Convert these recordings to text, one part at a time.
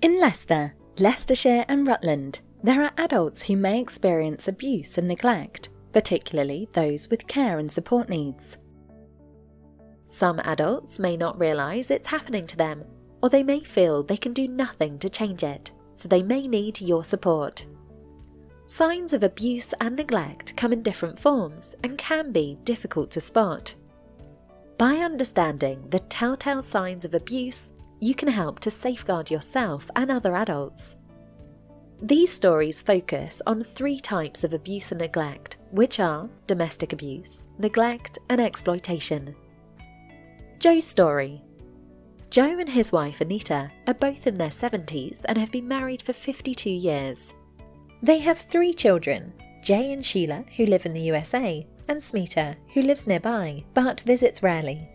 In Leicester, Leicestershire and Rutland, there are adults who may experience abuse and neglect, particularly those with care and support needs. Some adults may not realise it's happening to them, or they may feel they can do nothing to change it, so they may need your support. Signs of abuse and neglect come in different forms and can be difficult to spot. By understanding the telltale signs of abuse, you can help to safeguard yourself and other adults. These stories focus on 3 types of abuse and neglect, which are domestic abuse, neglect, and exploitation. Joe's story. Joe and his wife Anita are both in their 70s and have been married for 52 years. They have 3 children, Jay and Sheila, who live in the USA, and Smita, who lives nearby, but visits rarely.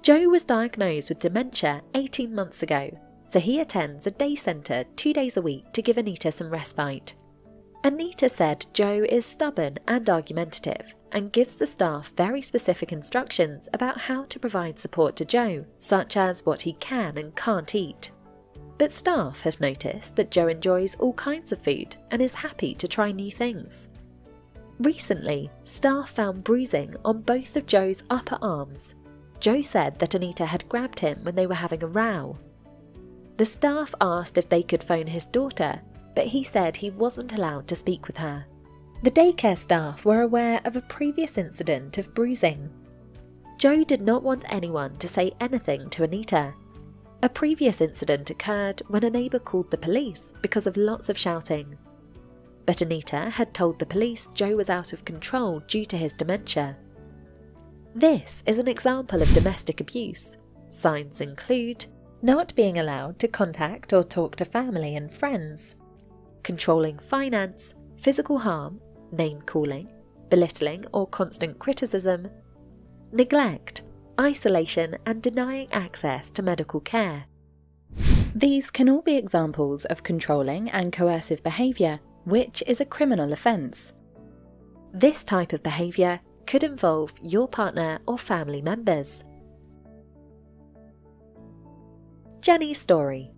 Joe was diagnosed with dementia 18 months ago, so he attends a day centre 2 days a week to give Anita some respite. Anita said Joe is stubborn and argumentative and gives the staff very specific instructions about how to provide support to Joe, such as what he can and can't eat. But staff have noticed that Joe enjoys all kinds of food and is happy to try new things. Recently, staff found bruising on both of Joe's upper arms. Joe said that Anita had grabbed him when they were having a row. The staff asked if they could phone his daughter, but he said he wasn't allowed to speak with her. The daycare staff were aware of a previous incident of bruising. Joe did not want anyone to say anything to Anita. A previous incident occurred when a neighbour called the police because of lots of shouting. But Anita had told the police Joe was out of control due to his dementia. This is an example of domestic abuse. Signs include not being allowed to contact or talk to family and friends, controlling finance, physical harm, name-calling, belittling or constant criticism, neglect, isolation and denying access to medical care. These can all be examples of controlling and coercive behaviour, which is a criminal offence. This type of behaviour could involve your partner or family members. Jenny's story.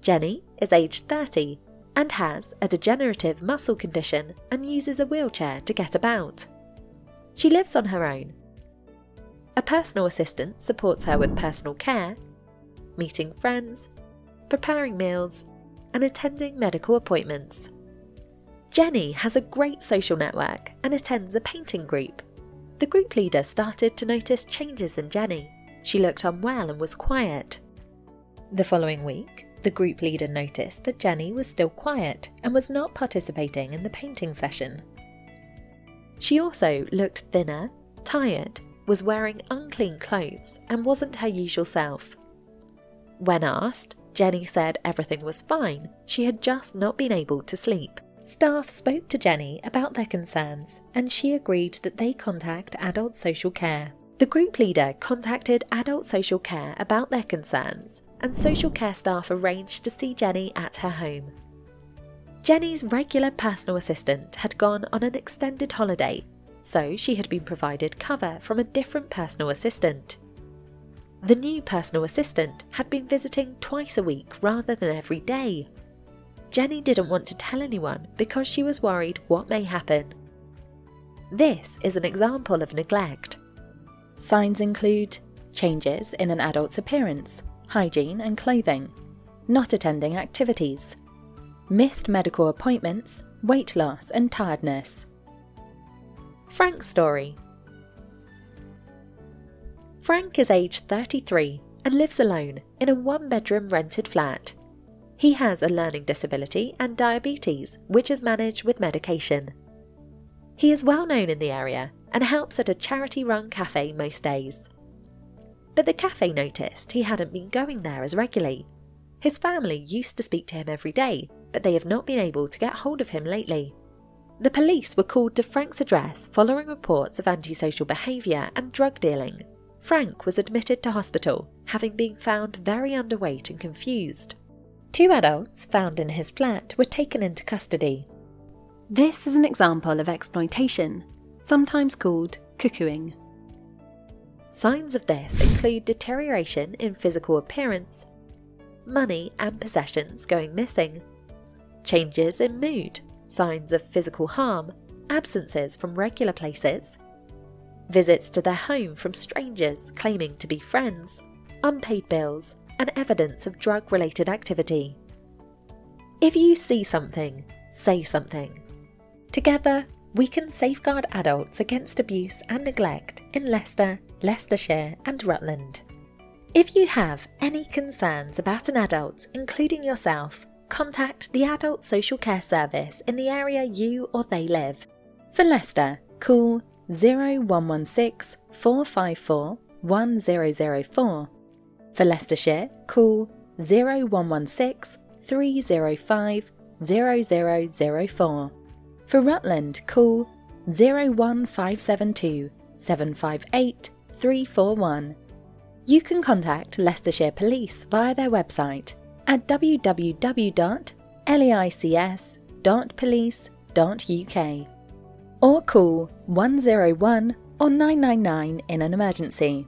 Jenny is aged 30 and has a degenerative muscle condition and uses a wheelchair to get about. She lives on her own. A personal assistant supports her with personal care, meeting friends, preparing meals, and attending medical appointments. Jenny has a great social network and attends a painting group. The group leader started to notice changes in Jenny. She looked unwell and was quiet. The following week, the group leader noticed that Jenny was still quiet and was not participating in the painting session. She also looked thinner, tired, was wearing unclean clothes and wasn't her usual self. When asked, Jenny said everything was fine, she had just not been able to sleep. Staff spoke to Jenny about their concerns and she agreed that they contact adult social care. The group leader contacted adult social care about their concerns and social care staff arranged to see Jenny at her home. Jenny's regular personal assistant had gone on an extended holiday, so she had been provided cover from a different personal assistant. The new personal assistant had been visiting twice a week rather than every day. Jenny didn't want to tell anyone because she was worried what may happen. This is an example of neglect. Signs include changes in an adult's appearance, hygiene and clothing, not attending activities, missed medical appointments, weight loss and tiredness. Frank's story. Frank is aged 33 and lives alone in a 1-bedroom rented flat. He has a learning disability and diabetes, which is managed with medication. He is well known in the area and helps at a charity-run cafe most days. But the cafe noticed he hadn't been going there as regularly. His family used to speak to him every day, but they have not been able to get hold of him lately. The police were called to Frank's address following reports of antisocial behaviour and drug dealing. Frank was admitted to hospital, having been found very underweight and confused. 2 adults found in his flat were taken into custody. This is an example of exploitation, sometimes called cuckooing. Signs of this include deterioration in physical appearance, money and possessions going missing, changes in mood, signs of physical harm, absences from regular places, visits to their home from strangers claiming to be friends, unpaid bills, and evidence of drug-related activity. If you see something, say something. Together, we can safeguard adults against abuse and neglect in Leicester, Leicestershire and Rutland. If you have any concerns about an adult, including yourself, contact the Adult Social Care Service in the area you or they live. For Leicester, call 0116 454 1004. For Leicestershire, call 0116 305 0004. For Rutland, call 01572 758 341. You can contact Leicestershire Police via their website at www.leics.police.uk or call 101 or 999 in an emergency.